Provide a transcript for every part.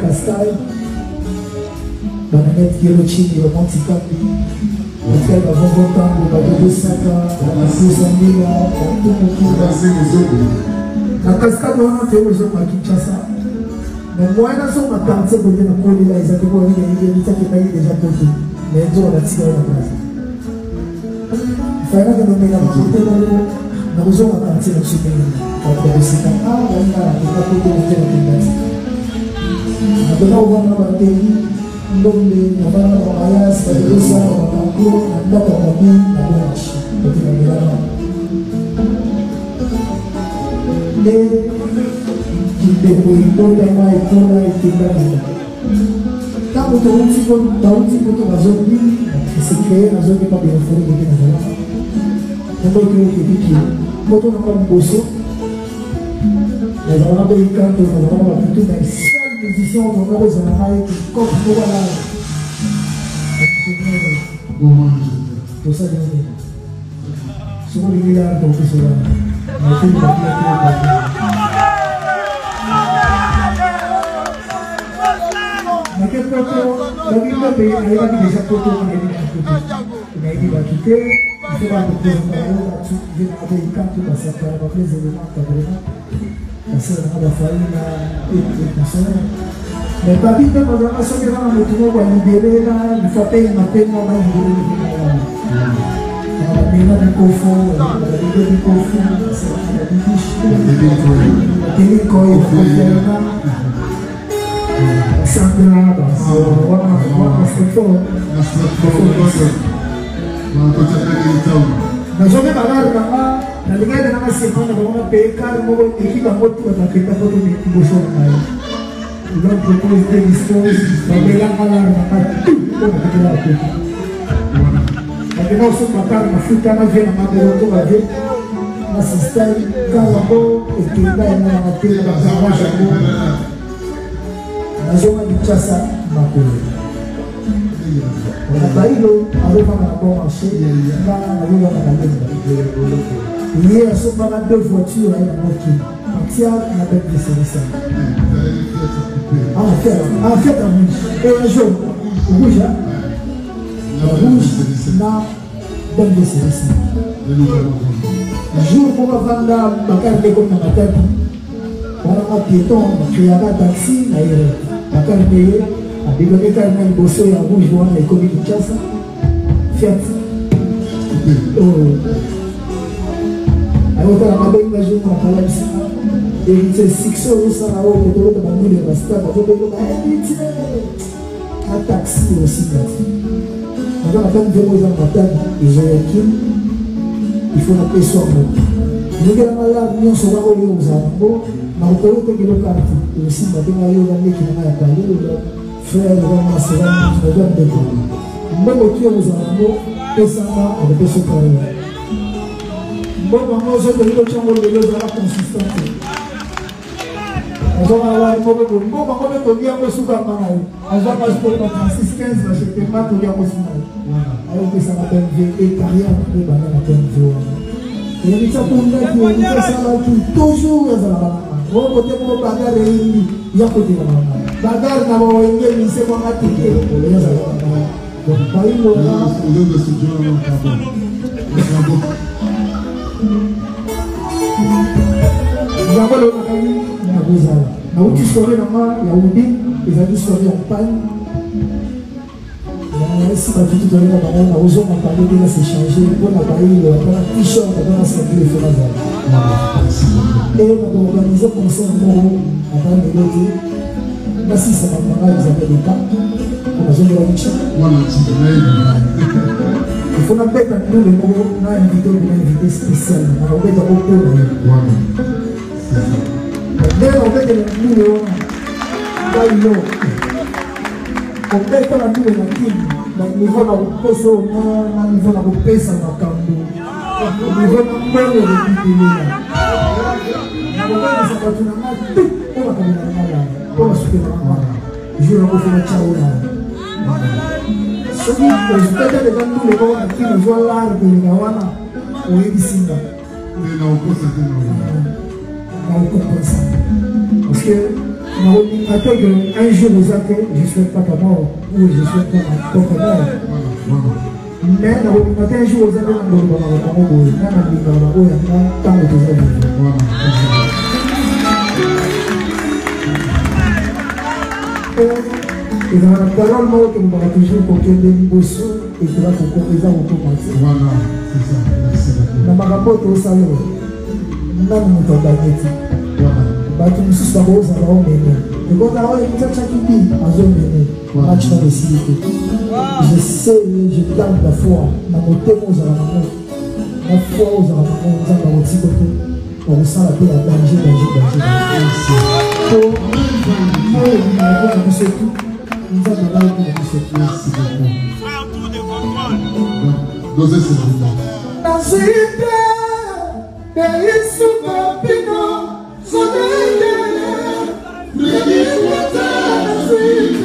Cascade, Bananette Yellochini, le Monticapi, le frère avant votant, le bateau de Saka, la Soussamila, la cascade, on a fait aux hommes à Kinshasa. Mais moi, il y a un parti pour venir à Koli, là, ils ont dit qu'il y a déjà côté. Mais ils ont la tiré la place. Il fallait que nous mettions la côté, nous avons un parti dans ce pays. Quand on est là, on a un côté de la maintenant, on va dans le pays, on va dans le mariage, on va dans le sang, on va dans le cours, on va dans le pays, on va dans le chien. Mais, qui débrouille, on va dans le temps, on va quand on a un petit peu dans la zone, c'est créé dans la zone qui n'est pas bien fournie, qui est dans la zone. On va créer des petits. Quand on a un bosso, les gens ont des cartes, on va dans le tout, musiciens ont besoin d'un rail qui coupe pour la pour ça je souvent les milliards pour tout cela mais quel côté la vie de pays il a déjà côté on a dit va quitter faut pas te présenter, tu viens avec les cartes, parce que tu as les éléments, tu as vraiment. Parce que tu as failli et personne. Mais pas vite, mais vraiment, ce que vraiment, tout le monde va libérer, il faut payer ma peine, on va libérer. On a des coffres, on a des coffres, Porque nós somos uma carne africana, vem na madeira toda vez, na sistema, cada boa, e que dá na madeira, na zarraja boa, na zona de Chassa, na coisa. Na Bahia, a roupa na boa, cheia, na rua na lenda. E é só para dar voiture aí na moto, partir na bête de service. Ah, fête à rouge. Et un jour, rouge, hein? Rouge, na bête de service. Jour pour vendre ma carte comme ma tête. Pour un piéton, créer un taxi, ma carte payée, à dégonner carrément le bosso et à rouge, voir les commis de Chassa. Fiat. Alors, quand on a bien imaginé qu'on a parlé de et c'est 6 euros, ça a été de l'autre manière de la stade, on a un taxi aussi. On a fait 2 mois en matin, et j'ai écrit, il faut appeler sur moi. Nous avons malade, nous sommes allés aux Arabes, mais on peut être le quartier. Et aussi, nous avons eu un qui n'a pas parlé, frère, nous avons assuré, nous avons découvert. Nous avons tué aux Arabes, et ça va avec ce carrière. Bon, maman, je vais vous dire que les gens sont consistants. Je vais vous dire que les gens sont consistants. Je vais vous dire que 36, 15, je ne peux pas te dire que alors que ça va être une carrière de banane. Et il y a des gens qui ont dit que ça va toujours être là. Vous pouvez vous bagarre et il y a côté là. Bagarre n'a pas été mis, c'est pas attaqué. Donc, pas une bonne J'avais le Makali, na Bozala. Na outi soirée na ma, ya Oudi, ils avaient soirée en panne. Si ma petite oreille na banane, na ozo ma parler de s'échanger, pour na bailler le t-shirt, na s'habiller le fenêtre. Et on a organisé un concert moro à Van Melody. Là, si ça m'a parlé, ils avaient des cas. On a joué la Micha. Il faut nous mettre nous le mot, on a invité spécial. On a invité au pôle. Mais on met nous le mot. On met pas la nous le matin. Au niveau de la pesa, au niveau de la pesa, au niveau de la pesa, au niveau de la ceux qui peut-être les gens tous les gens qui nous voient l'art de l'Igawana ou Edisinga. Parce que un jour vous avez, je ne souhaite pas ta mort ou je ne souhaite pas ma propre mort. Mais un jour vous avez un bon et dans la parole que nous avons toujours pour qu'il y ait des bosses et que là pour qu'on les a automatisés. Voilà, c'est ça. Merci beaucoup. Dans ma rapport au salaire, nous avons un bagage. Voilà. Nous sommes tous les gens qui et quand on a une tâche qui dit, on a un match dans les cités. Je sais, je garde la foi. Dans mon témoin, la foi aux alentours, dans mon petit côté. On sent la paix, la danger. Merci. Nous avons là pour nous merci beaucoup. Faire tout de contrôle. Dosez ce jour. La suite, pays sous papillon, soleil, la suite.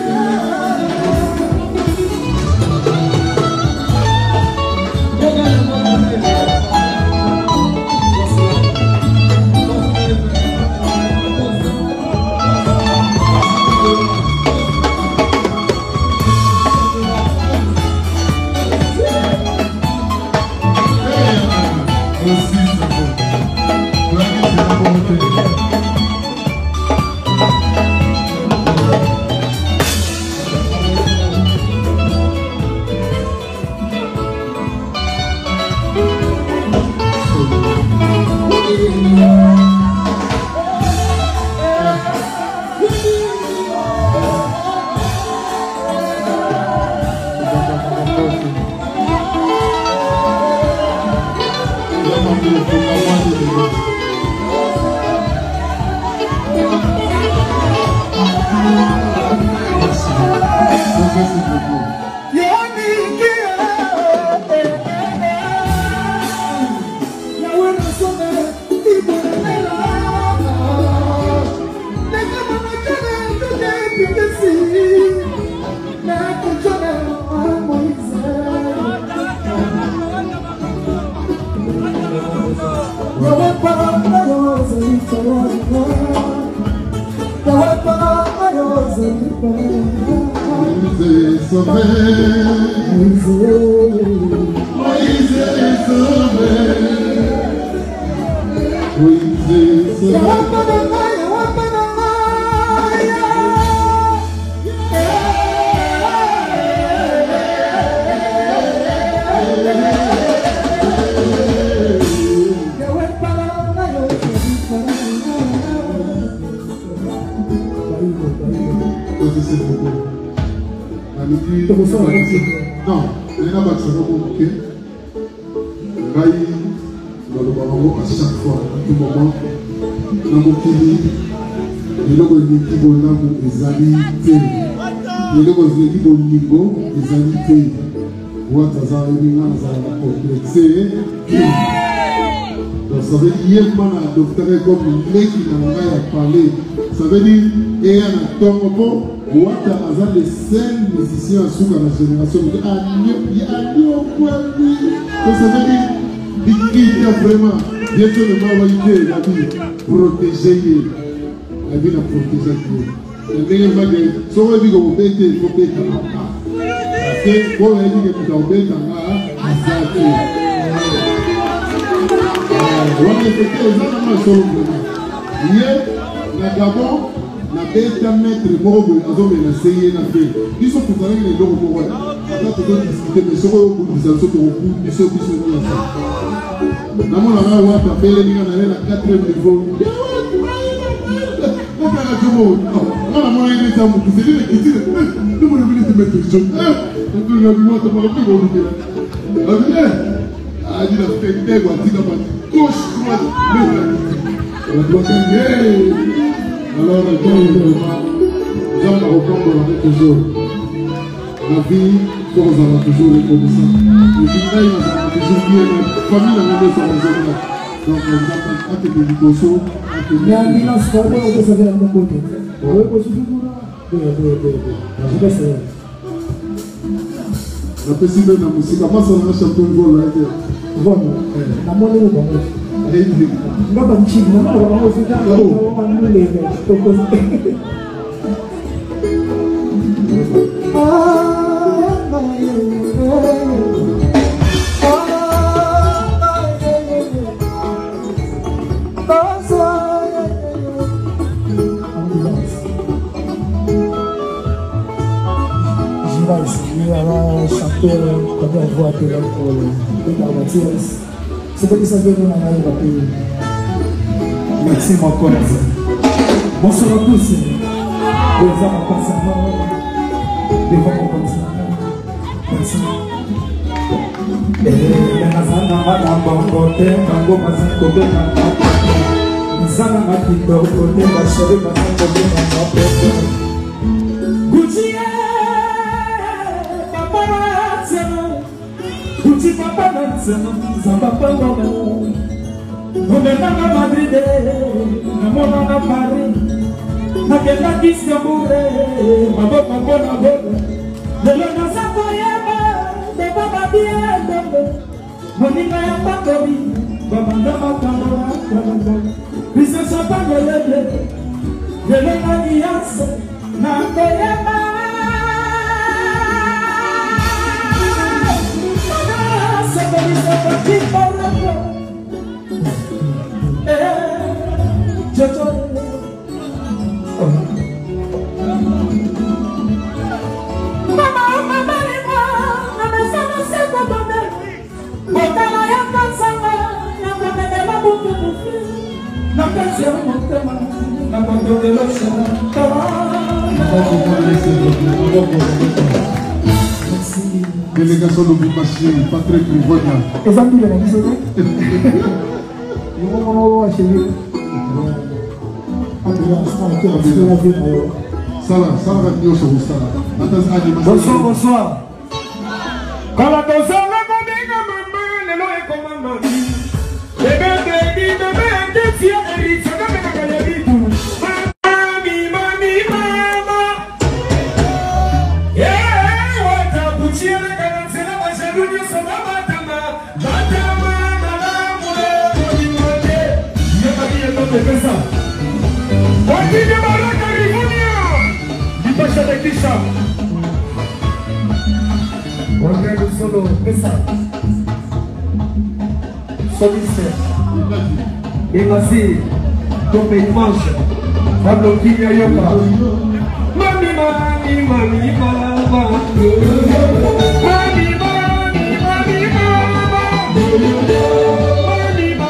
Ça veut dire que le docteur est comme le mec qui a parlé. Ça veut dire qu'il y a un tombeau où les seuls musiciens sous la génération. Il y a un donc ça veut dire qu'il y a vraiment bientôt le mal la vie protégée. La vie la protégée. La vie va dire, si on dit que vous êtes il faut payer parce que quand on dit que vous êtes na Gabon, na beta maître moko azo menacer na fait. Ils sont pour travailler les locaux pour ça. Ça peut discuter mais sur au bout des autres au bout du seul biso na ça. Na mona na wa ta pele ni na la 4e niveau. On va la jomo. On a moyen de ça pour c'est les qui nous voulons venir te mettre sur. On doit lui montrer par le plus gros. Ah, dit la fête quoi, dit la gauche, droite, la droite, alors, nous allons reprendre toujours. La vie, comme on va toujours reconnaissant. Le travail, on va toujours bien, la famille, on va faire en zone. Donc, on va faire des dédications. Il y a un bilan sport, on va savoir à mon côté. On va toujours là. La personne de la musique, comment ça va chanter le vol là? Bon, la monnaie est bonne. Non, pas de chine, non, on va aussi faire les je vais essayer à chanter comme on voit pour les Mathias. C'est pas que ça veut dire qu'on a un pays. Merci mon collègue. Bonsoir à tous. Les hommes passant devant mon continent. Merci. On est dans Madrid, on est dans Paris, on est dans Istanbul, on est dans Bonabon. De l'on a s'appoyé, de Baba Biel, on y va à Paris, Baba Baba, puis ce sont pas de l'aide, de l'alliance, Nakoyama. Jojo. Mama, mama, mama, sana seko baba. Botala ya kansanga, na baba la buku buku. Na kazi ya motema, na bondo de la shana. Délégation de Boumachi, Patrick Rivonia. Et ça, tu l'as dit, c'est vrai? Bonsoir, bonsoir. Quand la personne la combine, maman, le lot est comme maman. Les bébés, bébés, fiers, ils sont comme les bébés. Mami, mami, mama. Yeah, what a boutier, la canne, c'est la majeure, nous sommes à Batama. Batama, madame, on est ça. On dit de Baraka Rivonia. Il passe avec Kisha. On vient de solo, Pessa. Soliste. Et voici, comme il mange. Pablo Kinya Yoka. Mami, mami, mami, mama. Mami, mami, mami, mama. Mami, mami, mami,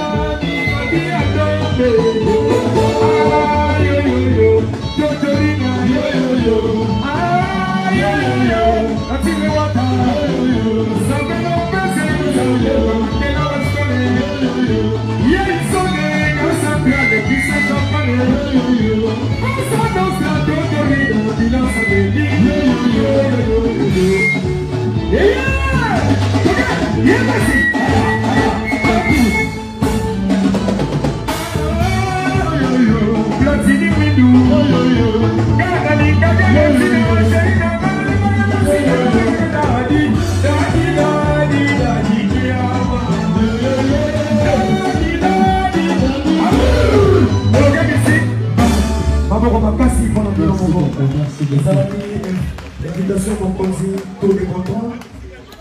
l'invitation composée tous les contours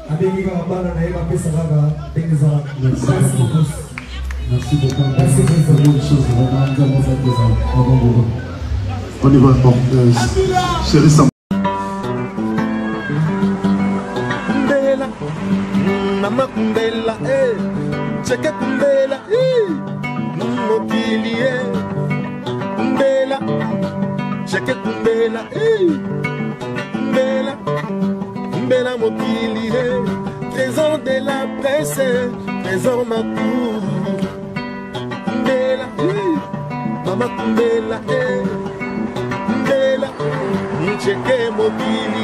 avec Iva Rabana et Eva Pessaraga d'Exemple. Merci beaucoup. Merci beaucoup. Merci beaucoup. On y va. Bon, chérie Sam. Kumbela, mama kumbela, cheke kumbela, mokili, kumbela, cheke kumbela, kumbela, kumbela mokili, trésor de la presse, trésor ma cour, kumbela, mama kumbela, kumbela, cheke mokili,